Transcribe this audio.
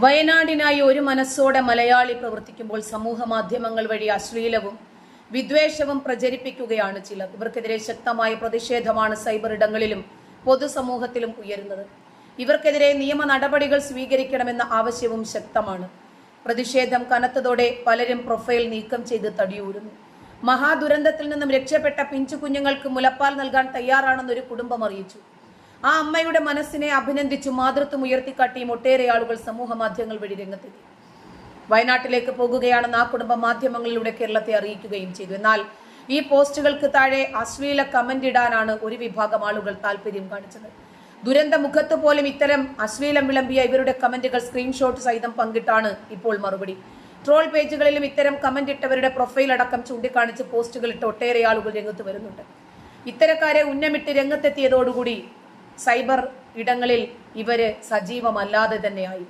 വയനാടിനായി ഒരു മനസ്സോടെ മലയാളി പ്രവർത്തിക്കുമ്പോൾ സമൂഹ മാധ്യമങ്ങൾ വഴി അശ്ലീലവും വിദ്വേഷവും പ്രചരിപ്പിക്കുകയാണ് ചിലർ. ഇവർക്കെതിരെ ശക്തമായ പ്രതിഷേധമാണ് സൈബർ ഇടങ്ങളിലും പൊതുസമൂഹത്തിലും ഉയരുന്നത്. ഇവർക്കെതിരെ നിയമ നടപടികൾ സ്വീകരിക്കണമെന്ന ആവശ്യവും ശക്തമാണ്. പ്രതിഷേധം കനത്തതോടെ പലരും പ്രൊഫൈൽ നീക്കം ചെയ്ത് തടിയൂരുന്നു. മഹാദുരന്തത്തിൽ നിന്നും രക്ഷപ്പെട്ട പിഞ്ചു കുഞ്ഞുങ്ങൾക്ക് മുലപ്പാൽ നൽകാൻ തയ്യാറാണെന്നൊരു കുടുംബം അറിയിച്ചു. ആ അമ്മയുടെ മനസ്സിനെ അഭിനന്ദിച്ചു മാതൃത്വം ഉയർത്തിക്കാട്ടിയും ഒട്ടേറെ ആളുകൾ സമൂഹ മാധ്യമങ്ങൾ വഴി രംഗത്തെത്തി. വയനാട്ടിലേക്ക് പോകുകയാണെന്ന് ആ കുടുംബം മാധ്യമങ്ങളിലൂടെ കേരളത്തെ അറിയിക്കുകയും ചെയ്തു. എന്നാൽ ഈ പോസ്റ്റുകൾക്ക് താഴെ അശ്ലീല കമന്റ് ഇടാനാണ് ഒരു വിഭാഗം ആളുകൾ താല്പര്യം കാണിച്ചത്. ദുരന്ത മുഖത്ത് പോലും ഇത്തരം അശ്ലീലം വിളമ്പിയ ഇവരുടെ കമന്റുകൾ സ്ക്രീൻഷോട്ട് സഹിതം പങ്കിട്ടാണ് ഇപ്പോൾ മറുപടി. ട്രോൾ പേജുകളിലും ഇത്തരം കമന്റ് ഇട്ടവരുടെ പ്രൊഫൈൽ അടക്കം ചൂണ്ടിക്കാണിച്ച് പോസ്റ്റുകൾ ഇട്ട് ഒട്ടേറെ ആളുകൾ രംഗത്ത് വരുന്നുണ്ട്. ഇത്തരക്കാരെ ഉന്നമിട്ട് രംഗത്തെത്തിയതോടുകൂടി സൈബർ ഇടങ്ങളിൽ ഇവര് സജീവമല്ലാതെ തന്നെയായി.